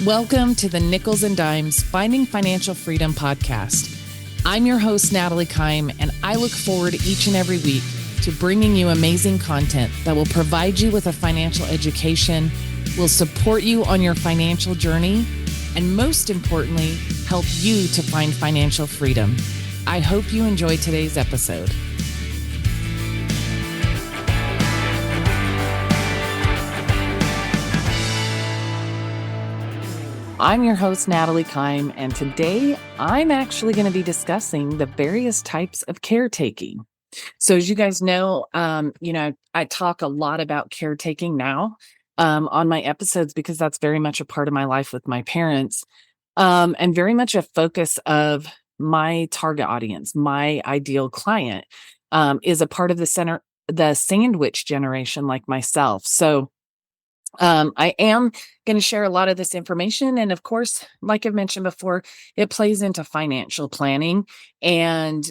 Welcome to the Nickles and Dimes Finding Financial Freedom podcast. I'm your host, Natalie Kime, and I look forward each and every week to bringing you amazing content that will provide you with a financial education, will support you on your financial journey, and most importantly, help you to find financial freedom. I hope you enjoy today's episode. I'm your host, Natalie Kime, and today I'm actually going to be discussing the various types of caretaking. So as you guys know, I talk a lot about caretaking now on my episodes because that's very much a part of my life with my parents and very much a focus of my target audience. My ideal client is a part of the sandwich generation like myself. So I am going to share a lot of this information. And of course, like I've mentioned before, it plays into financial planning and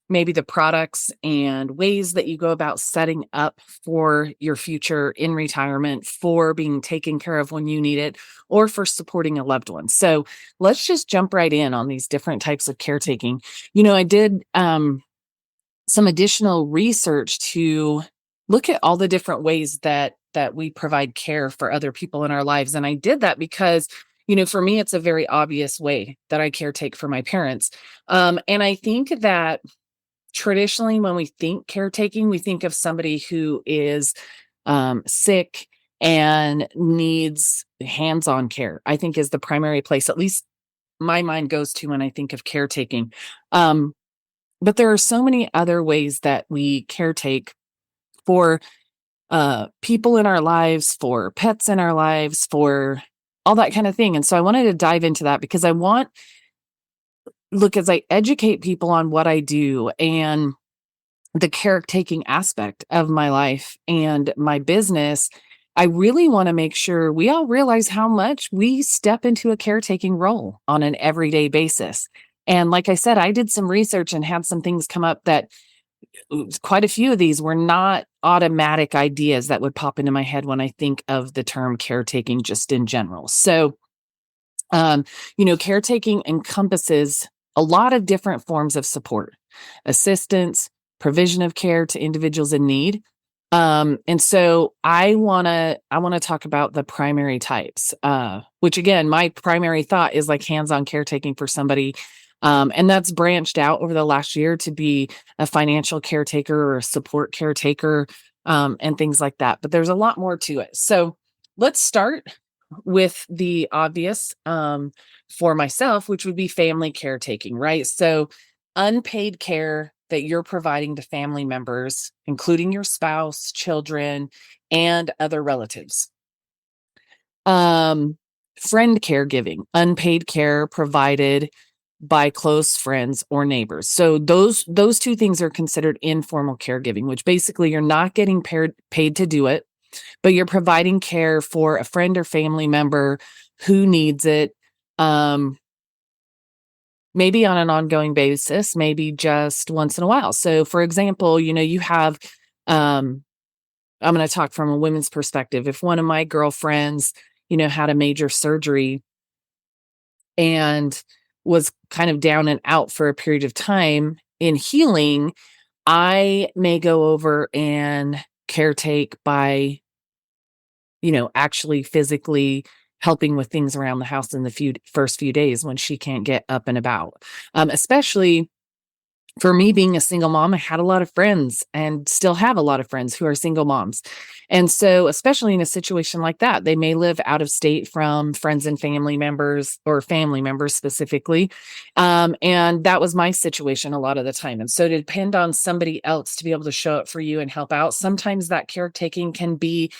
maybe the products and ways that you go about setting up for your future in retirement, for being taken care of when you need it, or for supporting a loved one. So let's just jump right in on these different types of caretaking. I did some additional research to look at all the different ways that we provide care for other people in our lives. And I did that because, for me, it's a very obvious way that I caretake for my parents. And I think that traditionally, when we think caretaking, we think of somebody who is sick and needs hands-on care, I think is the primary place, at least my mind goes to when I think of caretaking. But there are so many other ways that we caretake for people in our lives, for pets in our lives, for all that kind of thing. And so I wanted to dive into that because as I educate people on what I do and the caretaking aspect of my life and my business, I really want to make sure we all realize how much we step into a caretaking role on an everyday basis. And like I said, I did some research and had some things come up that quite a few of these were not automatic ideas that would pop into my head when I think of the term caretaking just in general. So, caretaking encompasses a lot of different forms of support, assistance, provision of care to individuals in need. And so I want to talk about the primary types, which again, my primary thought is like hands-on caretaking for somebody. And that's branched out over the last year to be a financial caretaker or a support caretaker, and things like that. But there's a lot more to it. So let's start with the obvious for myself, which would be family caretaking, right? So unpaid care that you're providing to family members, including your spouse, children, and other relatives. Friend caregiving, unpaid care provided by close friends or neighbors. So those two things are considered informal caregiving, which basically you're not getting paid to do it, but you're providing care for a friend or family member who needs it, maybe on an ongoing basis, maybe just once in a while. So for example, you have, I'm going to talk from a women's perspective. If one of my girlfriends, had a major surgery and was kind of down and out for a period of time in healing, I may go over and caretake by, actually physically helping with things around the house in the first few days when she can't get up and about. Especially for me being a single mom, I had a lot of friends and still have a lot of friends who are single moms. And so, especially in a situation like that, they may live out of state from friends and family members or family members specifically. And that was my situation a lot of the time. And so to depend on somebody else to be able to show up for you and help out, sometimes that caretaking can be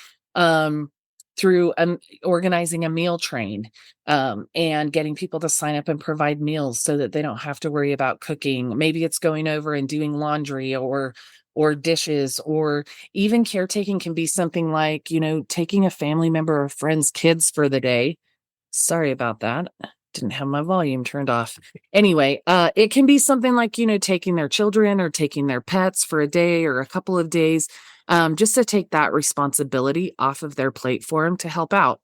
through organizing a meal train and getting people to sign up and provide meals so that they don't have to worry about cooking. Maybe it's going over and doing laundry or dishes, or even caretaking can be something like, taking a family member or friend's kids for the day. Sorry about that. Didn't have my volume turned off. Anyway, it can be something like, taking their children or taking their pets for a day or a couple of days, just to take that responsibility off of their plate for them to help out.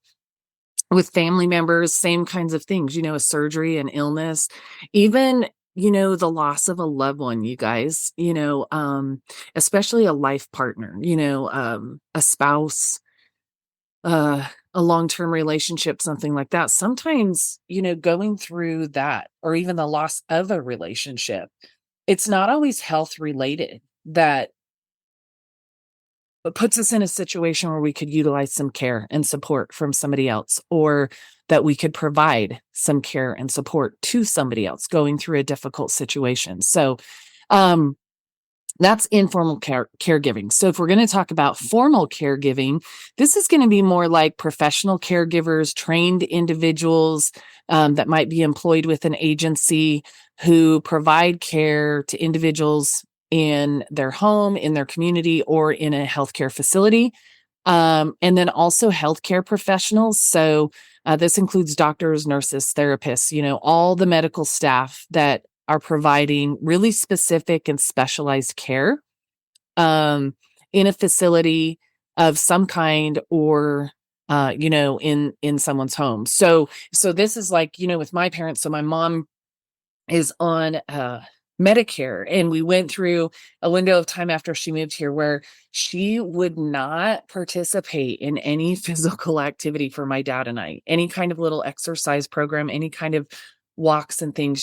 with family members, same kinds of things, a surgery and illness, even, the loss of a loved one, you guys, especially a life partner, a spouse, a long-term relationship, something like that. Sometimes, going through that or even the loss of a relationship, it's not always health related that puts us in a situation where we could utilize some care and support from somebody else, or that we could provide some care and support to somebody else going through a difficult situation. So, um, that's informal caregiving. So if we're going to talk about formal caregiving, this is going to be more like professional caregivers, trained individuals that might be employed with an agency who provide care to individuals in their home, in their community, or in a healthcare facility. And then also healthcare professionals. So this includes doctors, nurses, therapists, all the medical staff that are providing really specific and specialized care in a facility of some kind, or in someone's home. So this is like, with my parents. So my mom is on Medicare, and we went through a window of time after she moved here where she would not participate in any physical activity for my dad and I, any kind of little exercise program, any kind of walks and things.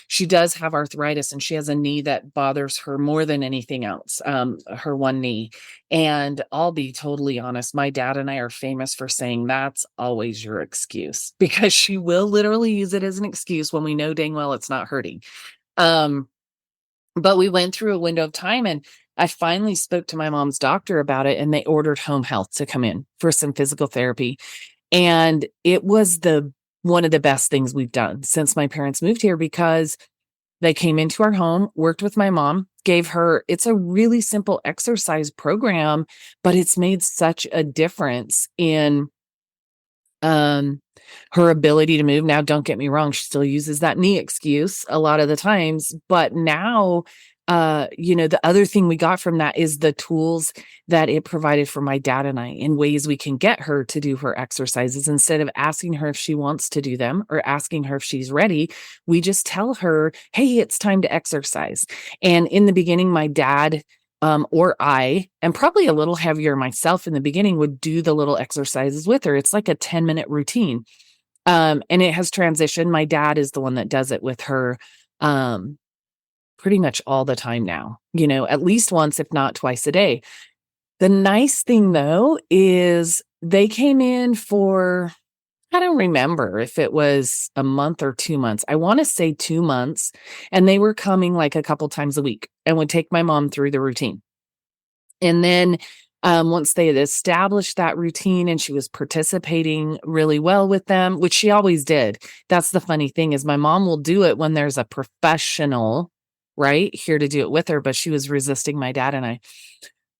She does have arthritis, and she has a knee that bothers her more than anything else, her one knee. And I'll be totally honest, my dad and I are famous for saying that's always your excuse, because she will literally use it as an excuse when we know dang well it's not hurting. But we went through a window of time, and I finally spoke to my mom's doctor about it, and they ordered home health to come in for some physical therapy. And it was one of the best things we've done since my parents moved here, because they came into our home, worked with my mom, it's a really simple exercise program, but it's made such a difference in her ability to move. Now, don't get me wrong, she still uses that knee excuse a lot of the times, but now, the other thing we got from that is the tools that it provided for my dad and I in ways we can get her to do her exercises. Instead of asking her if she wants to do them or asking her if she's ready, we just tell her, hey, it's time to exercise. And in the beginning, my dad or I, and probably a little heavier myself in the beginning, would do the little exercises with her. It's like a 10-minute routine. And it has transitioned. My dad is the one that does it with her pretty much all the time now, at least once, if not twice a day. The nice thing, though, is they came in for, I don't remember if it was a month or 2 months. I want to say 2 months. And they were coming like a couple times a week and would take my mom through the routine. And then once they had established that routine and she was participating really well with them, which she always did. That's the funny thing, is my mom will do it when there's a professional, right, here to do it with her, but she was resisting my dad and I.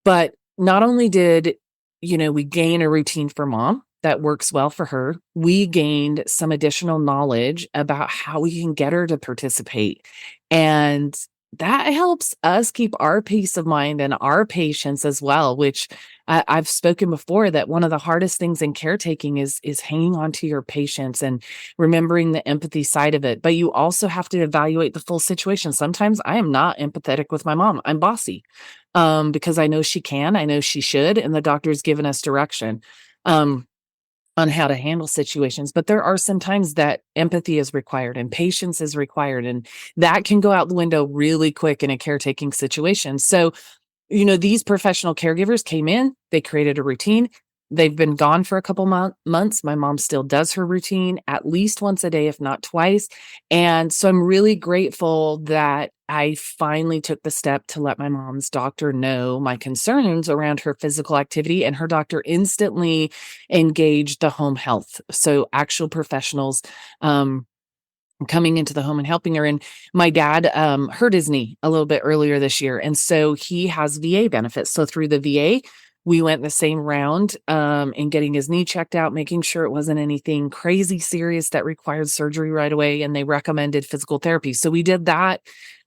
But not only did, we gain a routine for mom that works well for her, we gained some additional knowledge about how we can get her to participate. And that helps us keep our peace of mind and our patience as well, which I've spoken before, that one of the hardest things in caretaking is hanging on to your patience and remembering the empathy side of it. But you also have to evaluate the full situation. Sometimes I am not empathetic with my mom. I'm bossy because I know she can, I know she should, and the doctor's given us direction on how to handle situations. But there are some times that empathy is required and patience is required, and that can go out the window really quick in a caretaking situation. So, these professional caregivers came in, they created a routine. They've been gone for a couple months. My mom still does her routine at least once a day, if not twice. And so I'm really grateful that I finally took the step to let my mom's doctor know my concerns around her physical activity, and her doctor instantly engaged the home health. So actual professionals coming into the home and helping her. And my dad hurt his knee a little bit earlier this year. And so he has VA benefits. So through the VA, we went the same round in getting his knee checked out, making sure it wasn't anything crazy serious that required surgery right away. And they recommended physical therapy. So we did that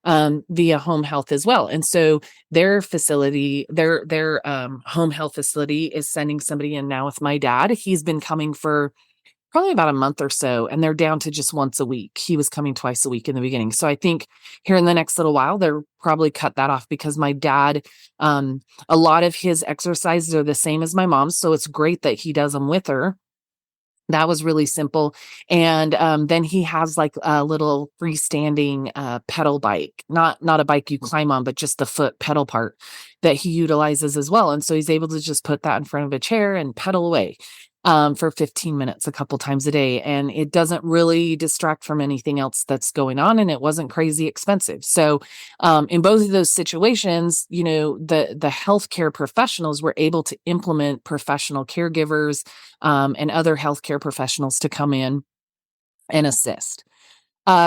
via home health as well. And so their facility, their home health facility is sending somebody in now with my dad. He's been coming for probably about a month or so, and they're down to just once a week. He was coming twice a week in the beginning. So I think here in the next little while, they'll probably cut that off because my dad, a lot of his exercises are the same as my mom's. So it's great that he does them with her. That was really simple. And then he has like a little freestanding pedal bike, not a bike you climb on, but just the foot pedal part that he utilizes as well. And so he's able to just put that in front of a chair and pedal away for 15 minutes a couple times a day. And it doesn't really distract from anything else that's going on. And it wasn't crazy expensive. So in both of those situations, the healthcare professionals were able to implement professional caregivers and other healthcare professionals to come in and assist.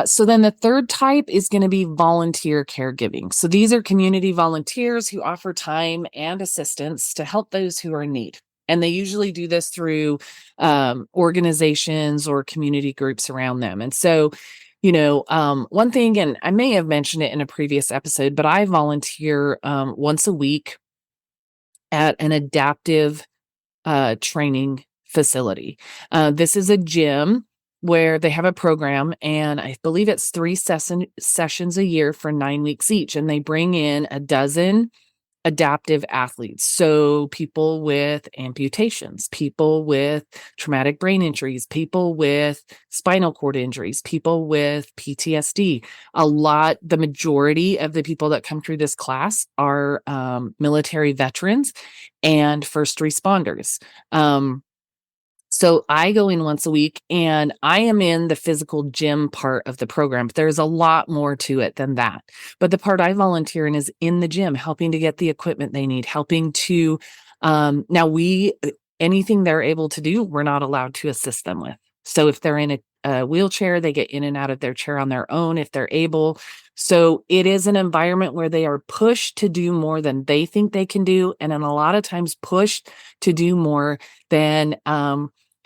So then the third type is going to be volunteer caregiving. So these are community volunteers who offer time and assistance to help those who are in need. And they usually do this through organizations or community groups around them. And so, one thing, and I may have mentioned it in a previous episode, but I volunteer once a week at an adaptive training facility. This is a gym where they have a program, and I believe it's 3 sessions a year for 9 weeks each. And they bring in a dozen adaptive athletes. So people with amputations, people with traumatic brain injuries, people with spinal cord injuries, people with PTSD. The majority of the people that come through this class are military veterans and first responders. So I go in once a week, and I am in the physical gym part of the program. But there's a lot more to it than that. But the part I volunteer in is in the gym, helping to get the equipment they need, helping to, anything they're able to do, we're not allowed to assist them with. So if they're in a wheelchair, they get in and out of their chair on their own if they're able. So it is an environment where they are pushed to do more than they think they can do. And then a lot of times pushed to do more than,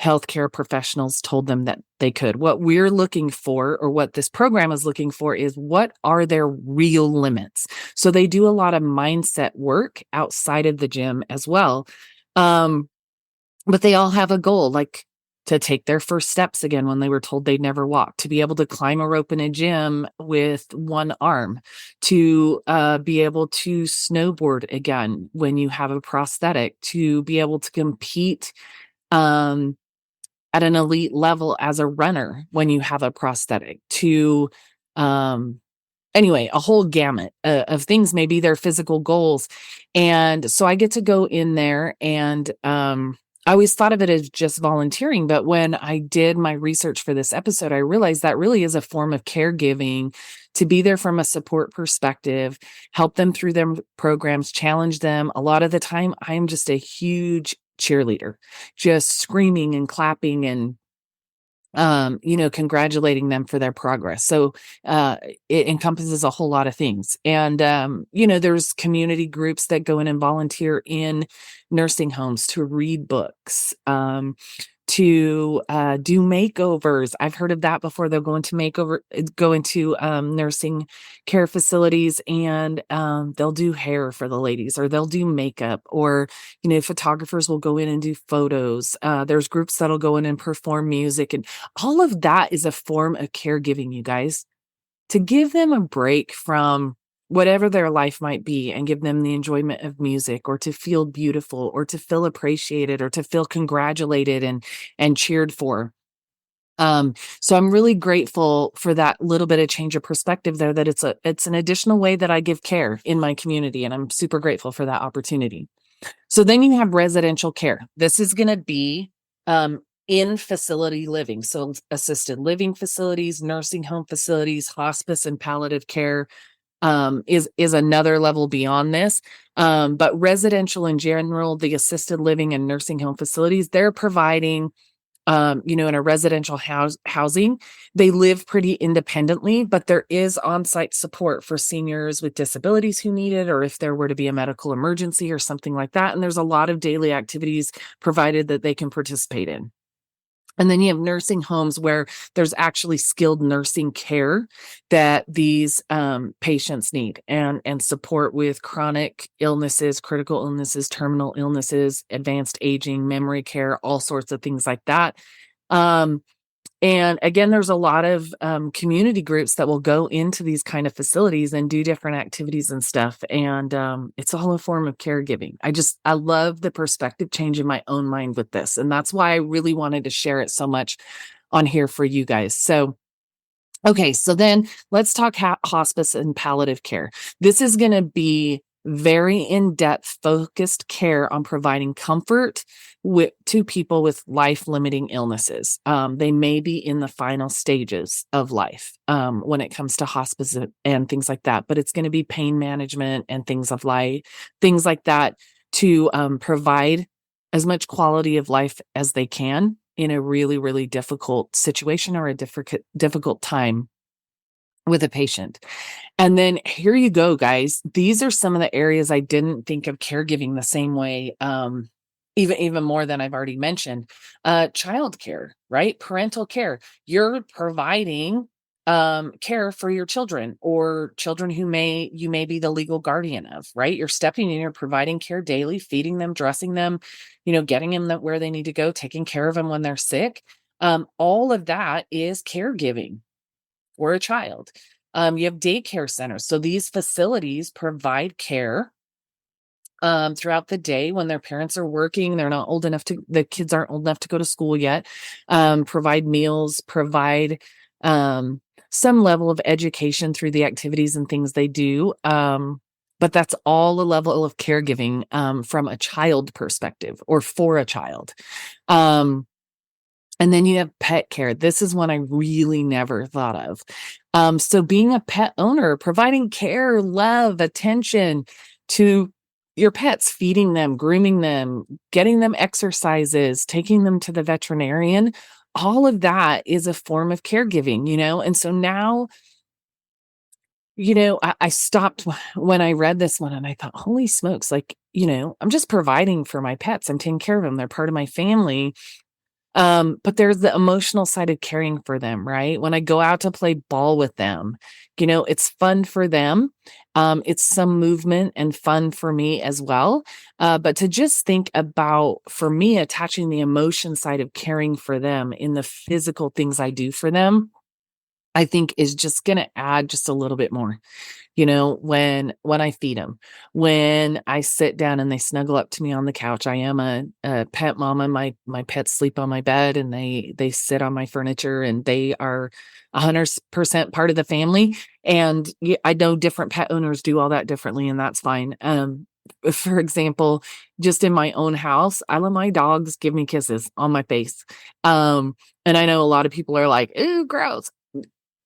healthcare professionals told them that they could. What we're looking for, or what this program is looking for, is what are their real limits. So they do a lot of mindset work outside of the gym as well. But they all have a goal, like to take their first steps again when they were told they'd never walk, to be able to climb a rope in a gym with one arm, to be able to snowboard again when you have a prosthetic, to be able to compete at an elite level as a runner when you have a prosthetic, to anyway, a whole gamut of things, maybe their physical goals. And so I get to go in there, and I always thought of it as just volunteering. But when I did my research for this episode, I realized that really is a form of caregiving, to be there from a support perspective, help them through their programs, challenge them. A lot of the time, I'm just a huge cheerleader, just screaming and clapping and congratulating them for their progress. So it encompasses a whole lot of things. And there's community groups that go in and volunteer in nursing homes to read books, to do makeovers. I've heard of that before. They'll go into nursing care facilities, and they'll do hair for the ladies, or they'll do makeup, or photographers will go in and do photos. There's groups that'll go in and perform music, and all of that is a form of caregiving, you guys, to give them a break from whatever their life might be, and give them the enjoyment of music, or to feel beautiful, or to feel appreciated, or to feel congratulated and cheered for. So I'm really grateful for that little bit of change of perspective there, that it's an additional way that I give care in my community. And I'm super grateful for that opportunity. So then you have residential care. This is going to be, in facility living. So assisted living facilities, nursing home facilities, hospice and palliative care, is another level beyond this. But residential in general, the assisted living and nursing home facilities, they're providing, in a residential housing, they live pretty independently, but there is on-site support for seniors with disabilities who need it, or if there were to be a medical emergency or something like that. And there's a lot of daily activities provided that they can participate in. And then you have nursing homes where there's actually skilled nursing care that these patients need, and support with chronic illnesses, critical illnesses, terminal illnesses, advanced aging, memory care, all sorts of things like that. And again, there's a lot of community groups that will go into these kind of facilities and do different activities and stuff. And it's all a form of caregiving. I love the perspective change in my own mind with this. And that's why I really wanted to share it so much on here for you guys. So, okay, so then let's talk hospice and palliative care. This is going to be very in-depth, focused care on providing comfort to people with life-limiting illnesses. They may be in the final stages of life when it comes to hospice and things like that, but it's going to be pain management and things like that to provide as much quality of life as they can in a really, really difficult situation or a difficult time with a patient. And then here you go, guys. These are some of the areas I didn't think of caregiving the same way, even more than I've already mentioned. Childcare, right? Parental care. You're providing care for your children or children who you may be the legal guardian of, right? You're stepping in, you're providing care daily, feeding them, dressing them, getting them where they need to go, taking care of them when they're sick. All of that is caregiving for a child. You have daycare centers. So these facilities provide care throughout the day when their parents are working. The kids aren't old enough to go to school yet. Provide meals, provide some level of education through the activities and things they do. But that's all a level of caregiving from a child perspective or for a child. And then you have pet care. This is one I really never thought of. So being a pet owner, providing care, love, attention to your pets, feeding them, grooming them, getting them exercises, taking them to the veterinarian, all of that is a form of caregiving, And so now, I stopped when I read this one and I thought, holy smokes, I'm just providing for my pets. I'm taking care of them. They're part of my family. But there's the emotional side of caring for them, right? When I go out to play ball with them, it's fun for them. It's some movement and fun for me as well. But to just think about, for me, attaching the emotion side of caring for them in the physical things I do for them, I think is just going to add just a little bit more. When I feed them, when I sit down and they snuggle up to me on the couch. I am a pet mama. My pets sleep on my bed and they sit on my furniture, and they are 100% part of the family. And I know different pet owners do all that differently, and that's fine. For example, just in my own house, I let my dogs give me kisses on my face. And I know a lot of people are like, "Ooh, gross."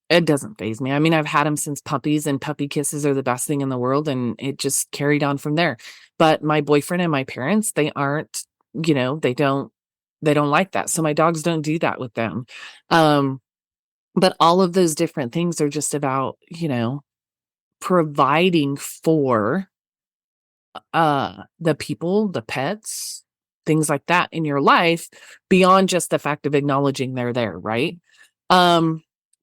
It doesn't faze me. I mean, I've had them since puppies, and puppy kisses are the best thing in the world, and it just carried on from there. But my boyfriend and my parents, they aren't, they don't like that. So my dogs don't do that with them. But all of those different things are just about, providing for the people, the pets, things like that in your life beyond just the fact of acknowledging they're there, right?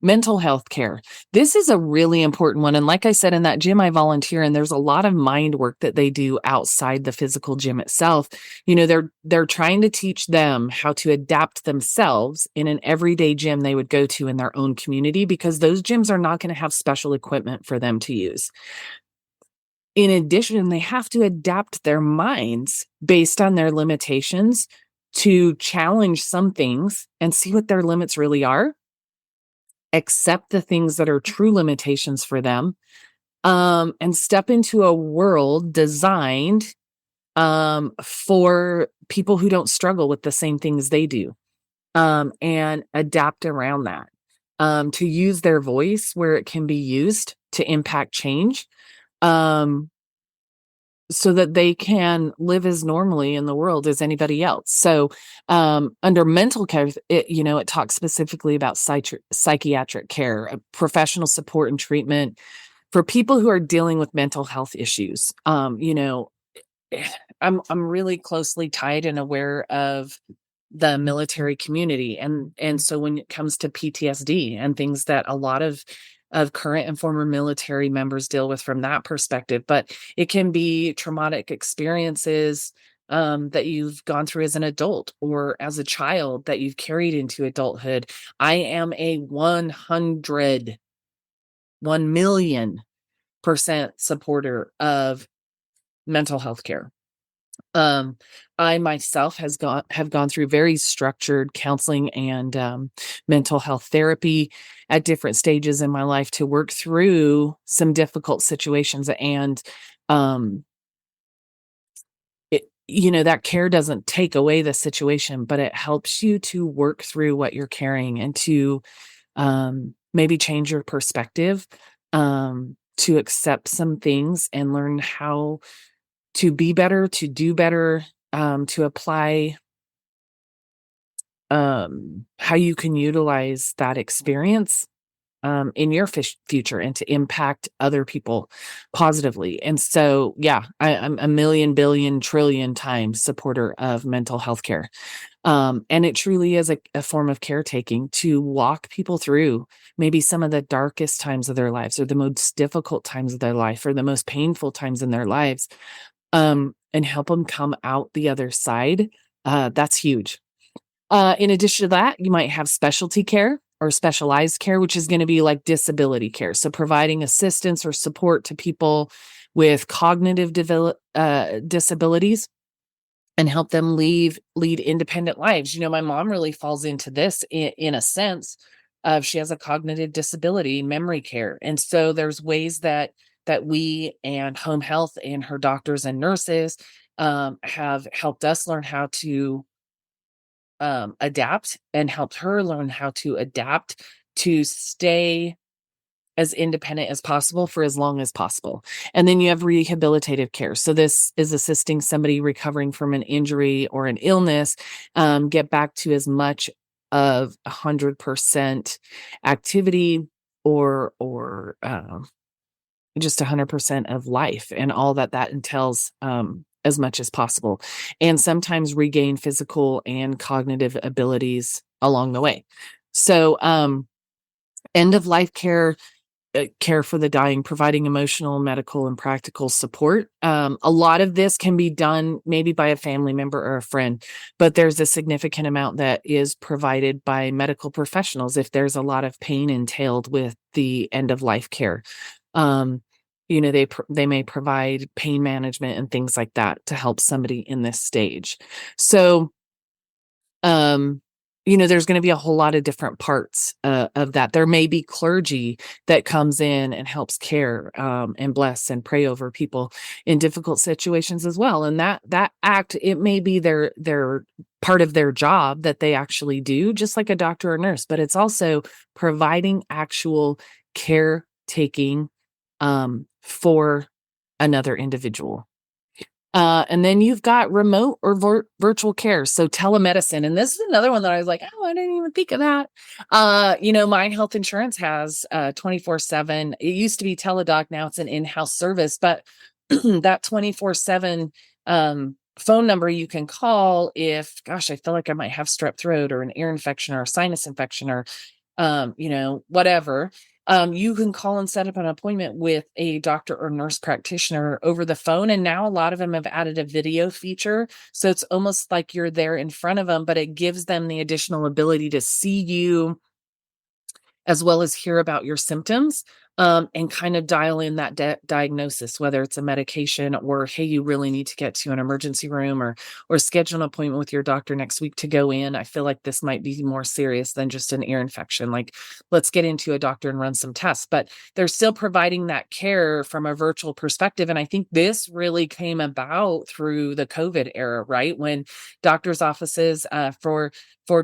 Mental health care. This is a really important one. And like I said, in that gym I volunteer, and there's a lot of mind work that they do outside the physical gym itself. They're trying to teach them how to adapt themselves in an everyday gym they would go to in their own community, because those gyms are not going to have special equipment for them to use. In addition, they have to adapt their minds based on their limitations to challenge some things and see what their limits really are, accept the things that are true limitations for them, and step into a world designed for people who don't struggle with the same things they do, and adapt around that, to use their voice where it can be used to impact change, so that they can live as normally in the world as anybody else. So under mental care, it talks specifically about psychiatric care, professional support and treatment for people who are dealing with mental health issues. I'm really closely tied and aware of the military community. And so when it comes to PTSD and things that a lot of current and former military members deal with from that perspective, but it can be traumatic experiences, that you've gone through as an adult or as a child that you've carried into adulthood. I am a 1,000,000% supporter of mental health care. I myself have gone through very structured counseling and mental health therapy at different stages in my life to work through some difficult situations. And um, that care doesn't take away the situation, but it helps you to work through what you're carrying and to maybe change your perspective, to accept some things and learn how to be better, to do better, to apply how you can utilize that experience in your future and to impact other people positively. And so, yeah, I'm a million, billion, trillion times supporter of mental health care. And it truly is a form of caretaking to walk people through maybe some of the darkest times of their lives or the most difficult times of their life or the most painful times in their lives, and help them come out the other side. That's huge. In addition to that, you might have specialty care or specialized care, which is going to be like disability care. So providing assistance or support to people with cognitive disabilities and help them lead independent lives. My mom really falls into this in a sense of she has a cognitive disability, memory care. And so there's ways that we and home health and her doctors and nurses have helped us learn how to adapt and helped her learn how to adapt to stay as independent as possible for as long as possible. And then you have rehabilitative care. So this is assisting somebody recovering from an injury or an illness, get back to as much of 100% activity or just 100% of life and all that entails, as much as possible, and sometimes regain physical and cognitive abilities along the way. So, end of life care, care for the dying, providing emotional, medical, and practical support. A lot of this can be done maybe by a family member or a friend, but there's a significant amount that is provided by medical professionals if there's a lot of pain entailed with the end of life care. Um, they may provide pain management and things like that to help somebody in this stage. So, there's going to be a whole lot of different parts of that. There may be clergy that comes in and helps care and bless and pray over people in difficult situations as well. And that act, it may be their part of their job that they actually do, just like a doctor or nurse, but it's also providing actual caretaking for another individual. And then you've got remote or virtual care. So telemedicine. And this is another one that I was like, oh, I didn't even think of that. My health insurance has 24/7. It used to be Teledoc. Now it's an in-house service, but that 24/7 phone number you can call if, gosh, I feel like I might have strep throat or an ear infection or a sinus infection or, whatever. You can call and set up an appointment with a doctor or nurse practitioner over the phone. And now a lot of them have added a video feature. So it's almost like you're there in front of them, but it gives them the additional ability to see you as well as hear about your symptoms, and kind of dial in that diagnosis, whether it's a medication or, hey, you really need to get to an emergency room or schedule an appointment with your doctor next week to go in. I feel like this might be more serious than just an ear infection. Like, let's get into a doctor and run some tests. But they're still providing that care from a virtual perspective. And I think this really came about through the COVID era, right? When doctors' offices for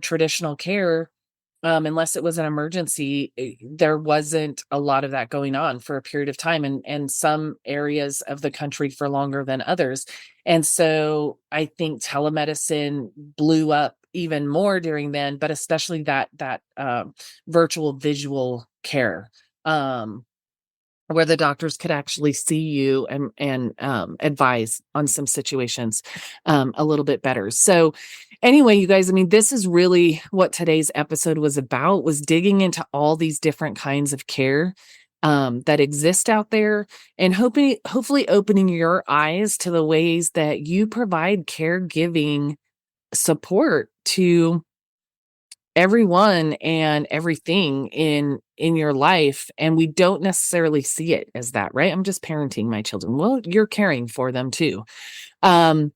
traditional care, unless it was an emergency, there wasn't a lot of that going on for a period of time, and some areas of the country for longer than others. And so I think telemedicine blew up even more during then, but especially that virtual visual care, where the doctors could actually see you and advise on some situations a little bit better. So anyway, you guys, I mean, this is really what today's episode was about, was digging into all these different kinds of care that exist out there, and hopefully opening your eyes to the ways that you provide caregiving support to everyone and everything in your life, and we don't necessarily see it as that, right? I'm just parenting my children. Well, you're caring for them too. Um,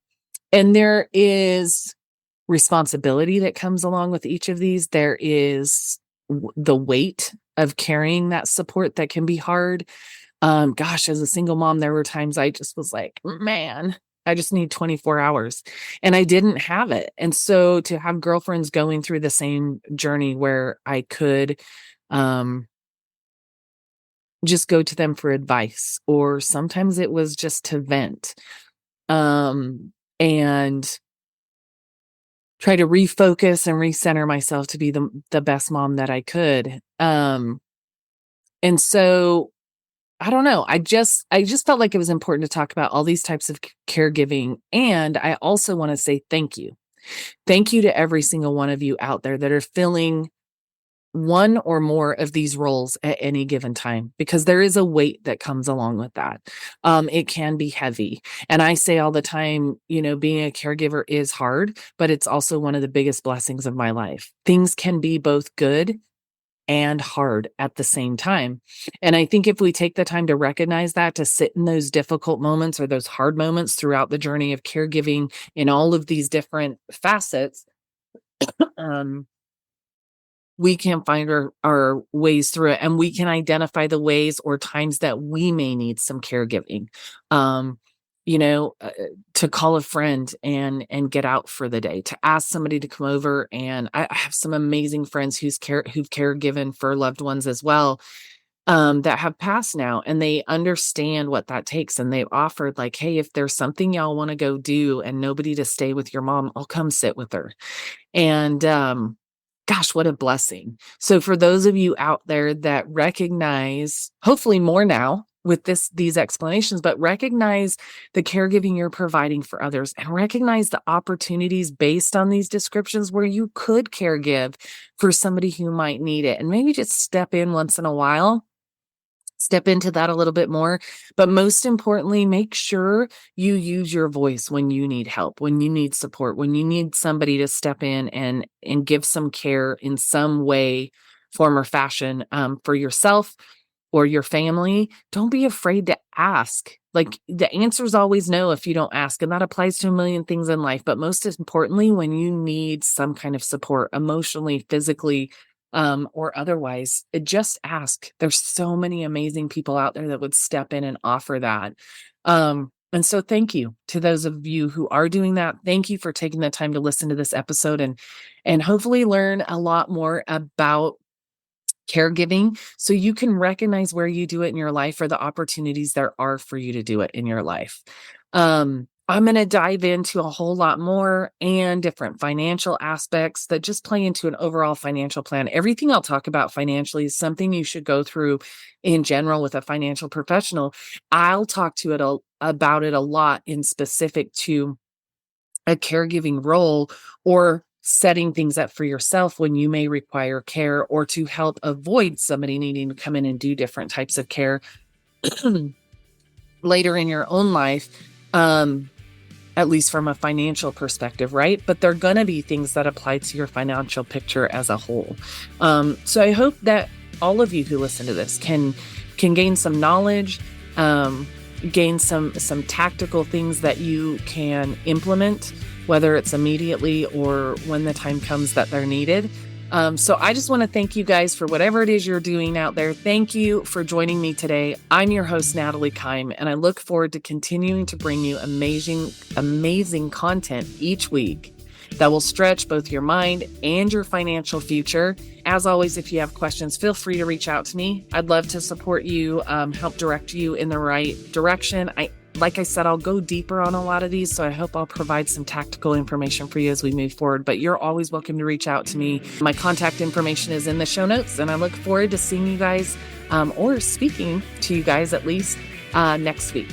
and there is responsibility that comes along with each of these. There is the weight of carrying that support that can be hard. Gosh, as a single mom, there were times I just was like, man, I just need 24 hours, and I didn't have it. And so to have girlfriends going through the same journey where I could, just go to them for advice, or sometimes it was just to vent, and try to refocus and recenter myself to be the best mom that I could. And so I don't know. I just felt like it was important to talk about all these types of caregiving. And I also want to say thank you. Thank you to every single one of you out there that are filling one or more of these roles at any given time, because there is a weight that comes along with that. It can be heavy. And I say all the time, being a caregiver is hard, but it's also one of the biggest blessings of my life. Things can be both good and hard at the same time. And I think if we take the time to recognize that, to sit in those difficult moments or those hard moments throughout the journey of caregiving in all of these different facets, we can find our ways through it, and we can identify the ways or times that we may need some caregiving. To call a friend and get out for the day, to ask somebody to come over. And I have some amazing friends who've caregiven for loved ones as well, that have passed now, and they understand what that takes. And they've offered, like, hey, if there's something y'all want to go do and nobody to stay with your mom, I'll come sit with her. And, gosh, what a blessing. So for those of you out there that recognize, hopefully more now with these explanations, but recognize the caregiving you're providing for others, and recognize the opportunities based on these descriptions where you could caregive for somebody who might need it, and maybe just step in once in a while. Step into that a little bit more. But most importantly, make sure you use your voice when you need help, when you need support, when you need somebody to step in and give some care in some way, form, or fashion, for yourself or your family. Don't be afraid to ask. Like, the answer is always no if you don't ask. And that applies to a million things in life. But most importantly, when you need some kind of support, emotionally, physically, or otherwise, just ask. There's so many amazing people out there that would step in and offer that. And so thank you to those of you who are doing that. Thank you for taking the time to listen to this episode and hopefully learn a lot more about caregiving, so you can recognize where you do it in your life or the opportunities there are for you to do it in your life. I'm going to dive into a whole lot more and different financial aspects that just play into an overall financial plan. Everything I'll talk about financially is something you should go through in general with a financial professional. I'll talk about it a lot in specific to a caregiving role, or setting things up for yourself when you may require care, or to help avoid somebody needing to come in and do different types of care later in your own life. At least from a financial perspective, right? But they're going to be things that apply to your financial picture as a whole. So I hope that all of you who listen to this can gain some knowledge, gain some tactical things that you can implement, whether it's immediately or when the time comes that they're needed. So I just want to thank you guys for whatever it is you're doing out there. Thank you for joining me today. I'm your host, Natalie Kime, and I look forward to continuing to bring you amazing content each week that will stretch both your mind and your financial future. As always, if you have questions, feel free to reach out to me. I'd love to support you, help direct you in the right direction. Like I said, I'll go deeper on a lot of these, so I hope I'll provide some tactical information for you as we move forward. But you're always welcome to reach out to me. My contact information is in the show notes, and I look forward to seeing you guys, or speaking to you guys at least, next week.